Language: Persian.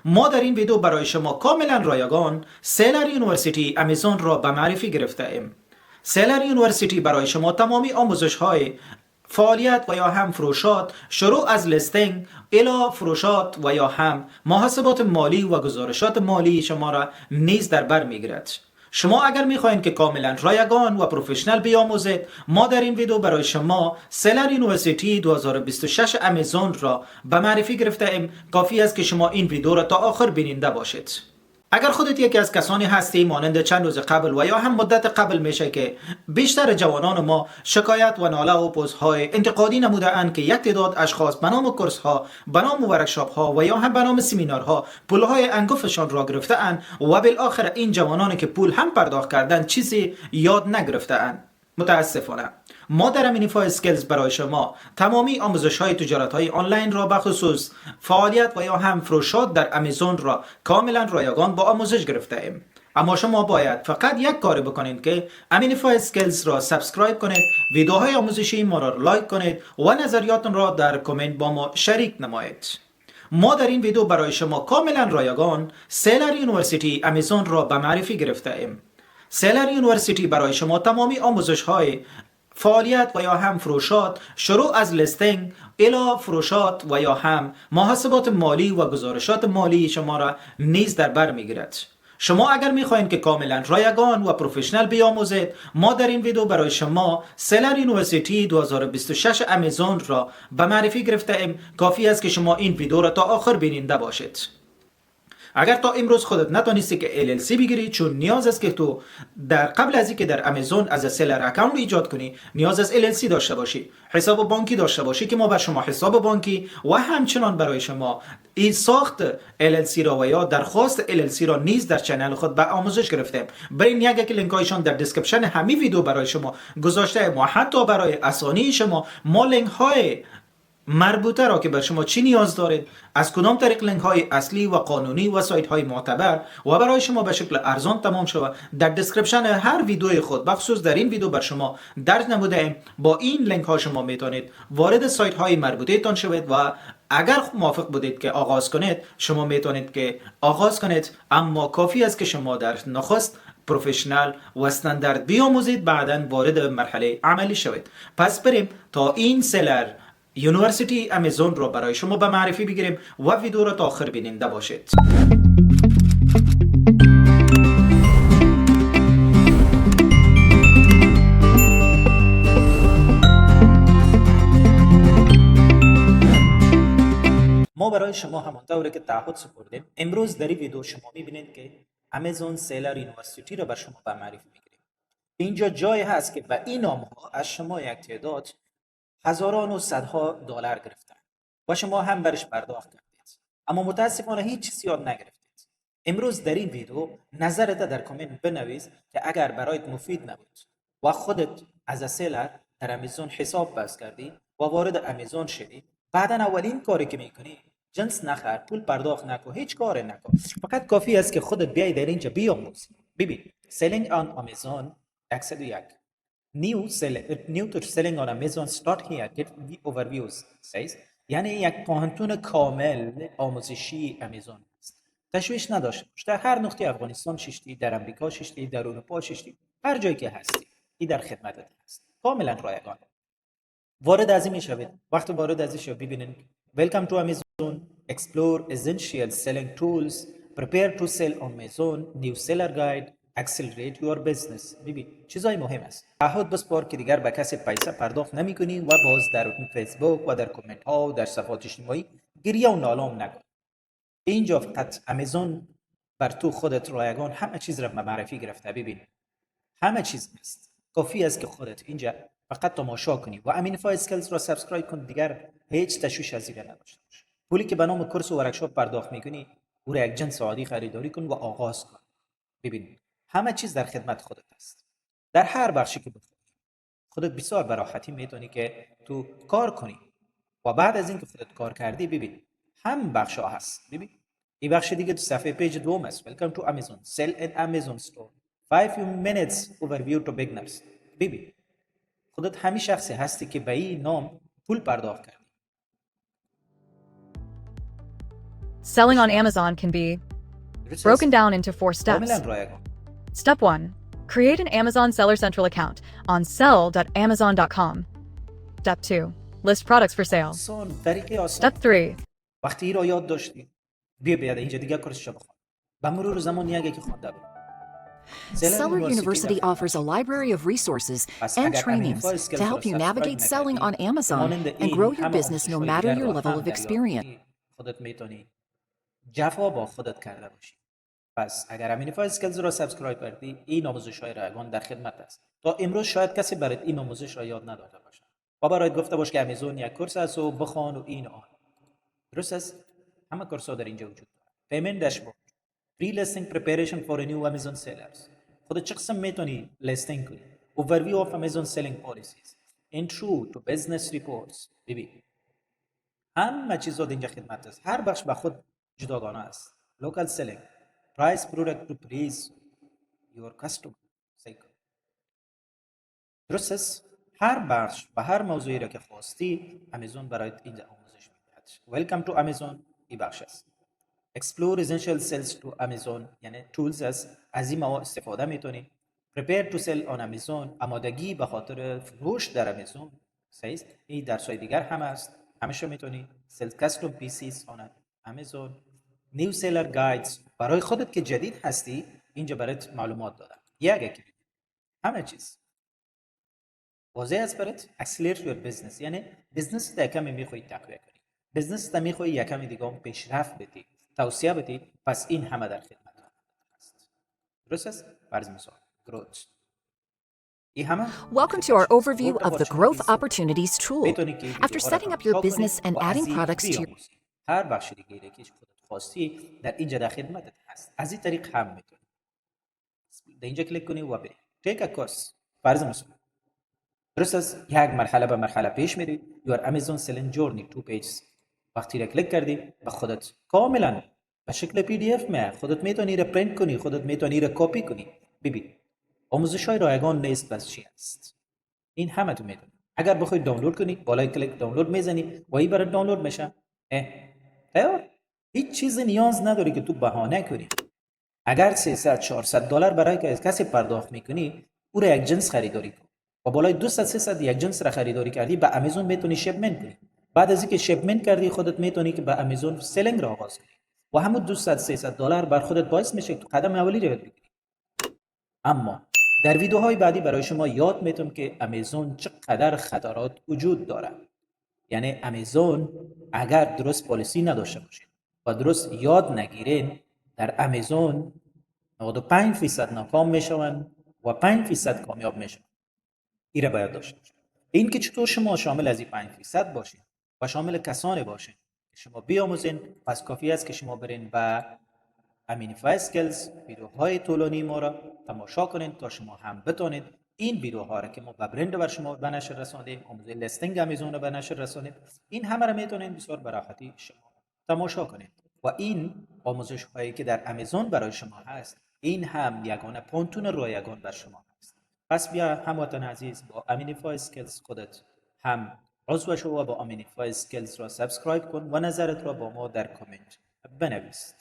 ما در این ویدیو برای شما کاملا رایگان سیلر یونیورسیتی امیزون را به معرفی گرفته ایم. سیلر یونیورسیتی برای شما تمامی آموزش های فعالیت و یا هم فروشات، شروع از لیستینگ الی فروشات و یا هم محاسبات مالی و گزارشات مالی شما را نیز در بر میگیرد. شما اگر میخواین که کاملا رایگان و پروفشنال بیاموزید، ما در این ویدیو برای شما سیلر یونیورسیتی 2026 امیزون را به معرفی گرفته ایم. کافی است که شما این ویدیو را تا آخر بیننده باشید. اگر خودت یکی از کسانی هستی مانند چند روز قبل و یا هم مدت قبل میشه که بیشتر جوانان ما شکایت و ناله و پوزهای انتقادی نموده اند که یک تعداد اشخاص به نام کورس ها، به نام ورکشاپ ها و یا هم به نام سمینارها پولهای انگفتشان را گرفته اند و بالاخره این جوانانی که پول هم پرداخت کردن چیزی یاد نگرفته اند. متاسفانه ما در امینیفای اسکیلز برای شما تمامی آموزش های تجارت های آنلاین را بخصوص فعالیت و یا هم فروشات در امیزون را کاملا رایگان با آموزش گرفته ایم. اما شما باید فقط یک کار بکنید که امینیفای اسکیلز را سابسکرایب کنید، ویدیوهای آموزشی ما را لایک کنید و نظریاتتان را در کامنت با ما شریک نمایید. ما در این ویدیو برای شما کاملا رایگان سیلر یونیورسیتی امیزون را به معرفی گرفته ایم. سیلر یونیورسیتی برای شما تمامی آموزش های فعالیت و یا هم فروشات، شروع از لیستینگ الی فروشات و یا هم محاسبات مالی و گزارشات مالی شما را نیز در بر میگیرد. شما اگر میخواین که کاملا رایگان و پروفشنال بیاموزید، ما در این ویدیو برای شما سیلر یونیورسیتی 2026 امیزون را به معرفی گرفته ایم. کافی است که شما این ویدیو را تا آخر بیننده باشید. اگر تا امروز خودت نتونستی که LLC بگیری، چون نیاز است که تو در قبل از اینکه در امیزون از سیلر اکانت ایجاد کنی نیاز است LLC داشته باشی، حساب بانکی داشته باشی که ما بر شما حساب بانکی و همچنان برای شما این ساخت LLC را و یا درخواست LLC را نیز در چنل خود به آموزش گرفتیم. برین یک لینک هایشان در دیسکریپشن همین ویدیو برای شما گذاشته و حتی برای اسانی شما ما لینک های مربوطه را که بر شما چی نیاز دارید، از کدام طریق لینک های اصلی و قانونی و سایت های معتبر و برای شما به شکل ارزان تمام شود در دیسکریپشن هر ویدیوی خود بخصوص در این ویدیو بر شما درج نموده ایم. با این لینک ها شما میتونید وارد سایت های مربوطه تان شوید و اگر موافق بودید که آغاز کنید شما میتونید که آغاز کنید، اما کافی است که شما در نخست پروفشنال و استاندارد بیاموزید، بعداً وارد مرحله عملی شوید. پس بریم تا این سیلر یونیورسیتی امیزون رو برای شما به معرفی بگیریم و ویدیو رو تا آخر بیننده باشید. ما برای شما همانطوری که تعهد سپردیم امروز در این ویدیو شما میبینید که امیزون سیلر یونیورسیتی رو بر شما به معرفی میگیریم. اینجا جای هست که به این نام ها از شما یک تعداد هزاران و صدها دلار گرفتن و شما هم برش پرداخت کردید، اما متاسفانه هیچ چیزی یاد نگرفتید. امروز در این ویدیو نظرت در کامنت بنویس که اگر برایت مفید نبود و خودت از سیلر در امیزون حساب باز کردی و وارد امیزون شدی، بعدا اولین کاری که میکنی جنس نخر، پول پرداخت نکن، هیچ کاری نکن، فقط کافی است که خودت بیای در اینجا بیاموزی. ببین selling on Amazon 101 new to selling on Amazon start here get overviews says یعنی یک پاهنتون کامل آموزشی امیزون است. تشویش نداشته باش، در هر نقطه افغانستان ششتی، در امریکا ششتی، در اروپا ششتی، هر جایی که هستی این در خدمتت هست، کاملا رایگان. وارد از این میشوید. وقتی وارد از این شوید ببینید welcome to Amazon, explore essential selling tools, prepare to sell on Amazon, new seller guide, accelerate your business. ببین چیزای مهم است. تعهد بسپار که دیگر به کسی پیسه پرداخت نمی‌کنی و باز در فیسبوک و در کامنت ها و در صفحات اجتماعی گریه و نالام نکن. اینجا فقط امیزون بر تو خودت رایگان همه چیز را به معرفی گرفته. ببین همه چیز است، کافی است که خودت اینجا فقط تماشا کنی و امینیفای اسکیلز را سابسکرایب کن، دیگر هیچ تشویش از این نداشته باش. پولی که به نام کورس و ورکشاپ پرداخت می‌کنی او را یک جنس عادی خریداری کن و آغاز کن. ببین همه چیز در خدمت خودت است. در هر بخشی که بخوای خودت بسیار به راحتی میتونی که تو کار کنی و بعد از اینکه خودت کار کردی ببین هم بخشا هست. ببین این بخش دیگه تو صفحه پیج دوم است. Welcome to Amazon Sell at Amazon Store 5 minutes overview to beginners. ببین خودت همین شخصی هستی که به این نام پول پرداخت کردی. Selling on Amazon can be broken down into 4 steps. کاملا رایگان. Step 1. Create an Amazon Seller Central account on sell.amazon.com. Step 2. List products for sale. آسان، طریقه آسان. Step 3. وقتی این را یاد داشتی بیا اینجا دیگه کارش بخوان. به مرور زمان یکی که خوانده بود. Seller University offers a library of resources and trainings to help you navigate selling on Amazon and grow your business no matter your level of experience. خودت میتونی جفا با خودت کرده باشی. پس اگر امینیفای اسکلز را سابسکرایب کردی، این آموزش‌های رایگان در خدمت است. تا امروز شاید کسی برات این آموزش را یاد نداده باشد. و برات گفته باش که امیزون یک کورس است و بخوان و این آن. درست است؟ همه کورس‌ها در اینجا وجود دارد. پیمنت داشبورد، پری لیستینگ پریپریشن فور نیو امیزون سیلرز. خودت چه قسم میتونی لیستینگ کنی؟ اوورویو آف امیزون سیلینگ پالیسیز، اینترو تو بزنس ریپورتس. ببین همه چیزا اینجا خدمت است. هر بخش به خود جداگانه است. لوکال سیلینگ، پرایس پروداکت تو پریز یور کاستمر سایکل. درست است؟ هر بخش به هر موضوعی را که خواستی امیزون برایت اینجا آموزش میدهد. ویلکام تو امیزون. این بخش است. Explore essential sales to Amazon، یعنی tools است. از این مواد استفاده میتونی. Prepare to sell on Amazon، آمادگی به خاطر فروش در امیزون. صحیح است؟ این درس‌های دیگر هم است. همیشه میتونی. Sell custom pieces on Amazon. New seller guides، برای خودت که جدید هستی اینجا برات معلومات دادم. یک همه چیز واضح است برات. Accelerate your business، یعنی بزنس تا کمی میخوای تقویت کنی. بزنس تا میخوای یکمی دیگه پیشرفت بدی، توسعه بدی. پس این همه در خدمت است. درست است؟ فرض مثال growth. این همه Welcome to our overview of the Growth Opportunities tool. After setting up your business and adding products to your هر بخش دیگه که خودت خواستی در اینجا در خدمتت هست. از این طریق هم میتونی در اینجا کلیک کنی و بری take a course. فرض مثال درست است؟ یک مرحله به مرحله پیش میری. your Amazon selling journey 2 pages. وقتی را کلیک کردی به خودت کاملا به شکل PDF میاد. خودت میتونی را پرینت کنی، خودت میتونی را کپی کنی. ببین آموزش‌های رایگان نیست بس چی است. این همه تو میتونی. اگر بخوای دانلود کنی بالای کلیک دانلود میزنی و این برات دانلود میشه. تمام. هیچ چیز نیاز نداری که تو بهانه کنی. اگر 300 400 دلار برای کسی پرداخت میکنی، او را یک جنس خریداری کن و بالای 200 300 یک جنس را خریداری کردی به امیزون میتونی شیپمنت کنی. بعد از اینکه شیپمنت کردی خودت میتونی که به امیزون سلینگ را آغاز کنی و همون 200 300 دلار بر خودت باعث میشه که تو قدم اولی رو بگیری. اما در ویدیوهای بعدی برای شما یاد میتونم که امیزون چقدر خطرات وجود داره. یعنی امیزون اگر درست پالیسی نداشته باشین و درست یاد نگیرین، در امیزون 95% ناکام میشون و 5% کامیاب میشون. این را باید داشته باشین. این که چطور شما شامل از این 5% باشین و شامل کسانی باشین که شما بیاموزین، پس کافی است که شما برین و امینیفای اسکلز ویدیوهای طولانی ما را تماشا کنین تا شما هم بتونید این ویدیوها را که ما به برند بر شما به نشر رساندیم، آموزش لیستینگ امیزون را به نشر رساندیم، این همه را میتونین بسیار به راحتی شما تماشا کنید. و این آموزش هایی که در امیزون برای شما هست، این هم یگانه پونتون رایگان بر شما هست. پس بیا هموطن عزیز با امینیفای اسکلز خودت هم عضو شو و با امینیفای اسکلز را سابسکرایب کن و نظرت را با ما در کامنت بنویس.